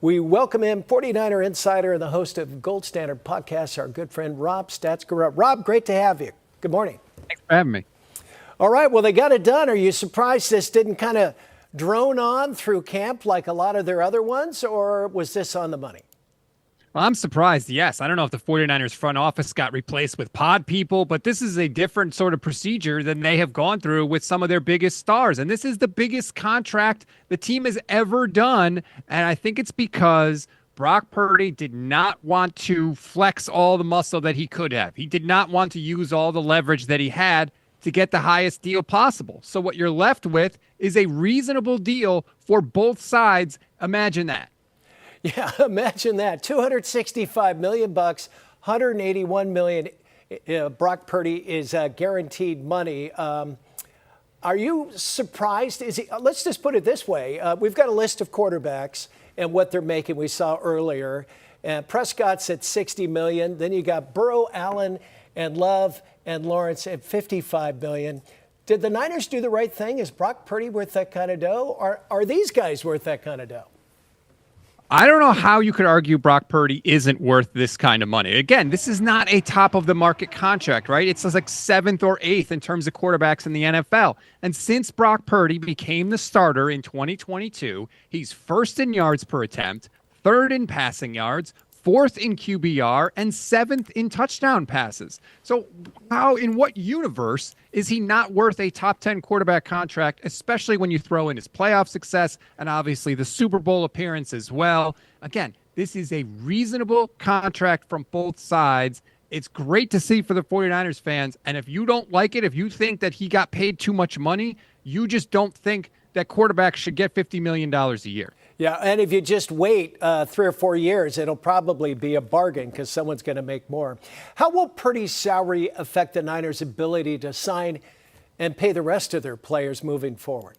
We welcome in 49er insider and the host of Gold Standard Podcasts, our good friend Rob Stats Guerrera. Rob, great to have you. Good morning. Thanks for having me. All right, well, they got it done. Are you surprised this didn't kind of drone on through camp like a lot of their other ones, or was this on the money? Well, I'm surprised, yes. I don't know if the 49ers front office got replaced with pod people, but this is a different sort of procedure than they have gone through with some of their biggest stars. And this is the biggest contract the team has ever done. And I think it's because Brock Purdy did not want to flex all the muscle that he could have. He did not want to use all the leverage that he had to get the highest deal possible. So what you're left with is a reasonable deal for both sides. Imagine that. Yeah, imagine that. $265 million, $181 million. Brock Purdy is guaranteed money. Are you surprised? Let's just put it this way. We've got a list of quarterbacks and what they're making. We saw earlier. Prescott's at $60 million. Then you got Burrow, Allen, and Love and Lawrence at $55 million. Did the Niners do the right thing? Is Brock Purdy worth that kind of dough? Or are these guys worth that kind of dough? I don't know how you could argue Brock Purdy isn't worth this kind of money. Again, this is not a top of the market contract, right? It's like seventh or eighth in terms of quarterbacks in the NFL. And since Brock Purdy became the starter in 2022, he's first in yards per attempt, third in passing yards, fourth in QBR, and seventh in touchdown passes. So how, in what universe is he not worth a top 10 quarterback contract, especially when you throw in his playoff success and obviously the Super Bowl appearance as well? Again, this is a reasonable contract from both sides. It's great to see for the 49ers fans. And if you don't like it, if you think that he got paid too much money, you just don't think that quarterbacks should get $50 million a year. Yeah, and if you just wait 3 or 4 years, it'll probably be a bargain because someone's going to make more. How will Purdy's salary affect the Niners' ability to sign and pay the rest of their players moving forward?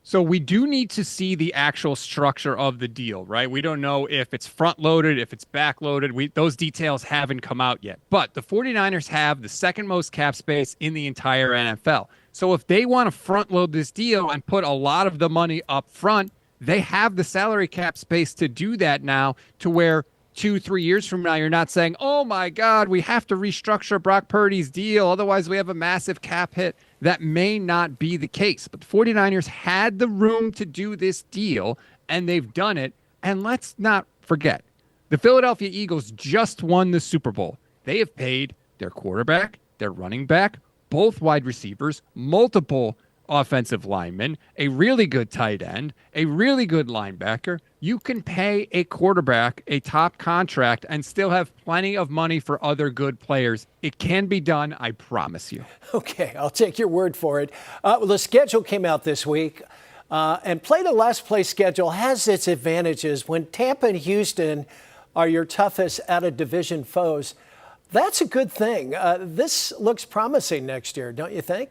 So we do need to see the actual structure of the deal, right? We don't know if it's front-loaded, if it's back-loaded. Those details haven't come out yet. But the 49ers have the second most cap space in the entire NFL. So if they want to front-load this deal and put a lot of the money up front, they have the salary cap space to do that now, to where 2-3 years from now, you're not saying, oh my God, we have to restructure Brock Purdy's deal. Otherwise we have a massive cap hit. That may not be the case, but the 49ers had the room to do this deal and they've done it. And let's not forget, the Philadelphia Eagles just won the Super Bowl. They have paid their quarterback, their running back, both wide receivers, multiple offensive linemen, a really good tight end, a really good linebacker. You can pay a quarterback a top contract and still have plenty of money for other good players. It can be done, I promise you. Okay, I'll take your word for it. Well, the schedule came out this week, and play to last place schedule has its advantages. When Tampa and Houston are your toughest out-of-division foes, that's a good thing. This looks promising next year, don't you think?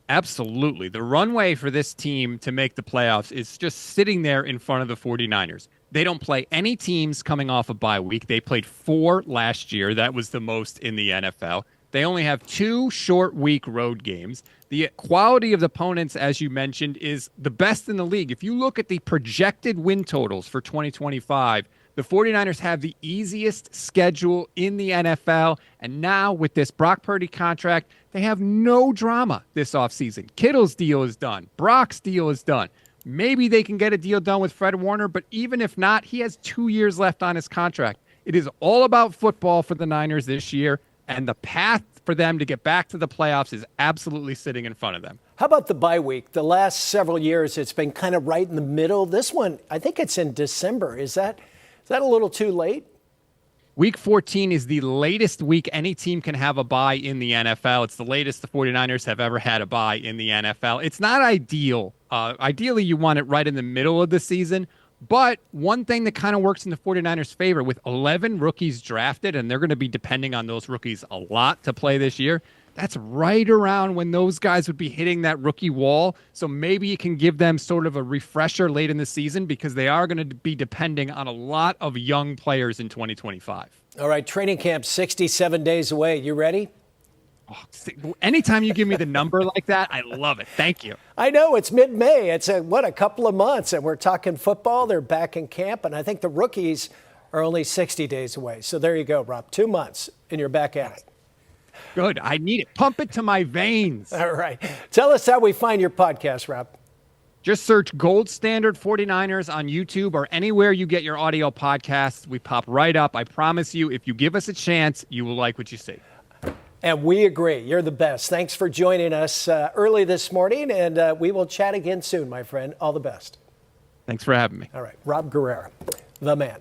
Absolutely. The runway for this team to make the playoffs is just sitting there in front of the 49ers. They don't play any teams coming off a bye week. They played 4 last year. That was the most in the NFL. They only have 2 short week road games. The quality of the opponents, as you mentioned, is the best in the league. If you look at the projected win totals for 2025, the 49ers have the easiest schedule in the NFL. And now with this Brock Purdy contract, they have no drama this offseason. Kittle's deal is done. Brock's deal is done. Maybe they can get a deal done with Fred Warner, but even if not, he has 2 years left on his contract. It is all about football for the Niners this year, and the path for them to get back to the playoffs is absolutely sitting in front of them. How about the bye week? The last several years, it's been kind of right in the middle. This one, I think it's in December. Is that a little too late? Week 14 is the latest week any team can have a bye in the NFL. It's the latest the 49ers have ever had a bye in the NFL. It's not ideal. Ideally, you want it right in the middle of the season. But one thing that kind of works in the 49ers' favor, with 11 rookies drafted, and they're going to be depending on those rookies a lot to play this year, that's right around when those guys would be hitting that rookie wall. So maybe you can give them sort of a refresher late in the season, because they are going to be depending on a lot of young players in 2025. All right, training camp 67 days away. You ready? Anytime you give me the number like that, I love it. Thank you. I know it's mid-May. It's a couple of months, and we're talking football. They're back in camp, and I think the rookies are only 60 days away. So there you go, Rob. 2 months, and you're back at it. Good. I need it. Pump it to my veins. All right. Tell us how we find your podcast, Rob. Just search Gold Standard 49ers on YouTube or anywhere you get your audio podcasts. We pop right up. I promise you, if you give us a chance, you will like what you see. And we agree. You're the best. Thanks for joining us early this morning, and we will chat again soon, my friend. All the best. Thanks for having me. All right. Rob Guerrera, the man.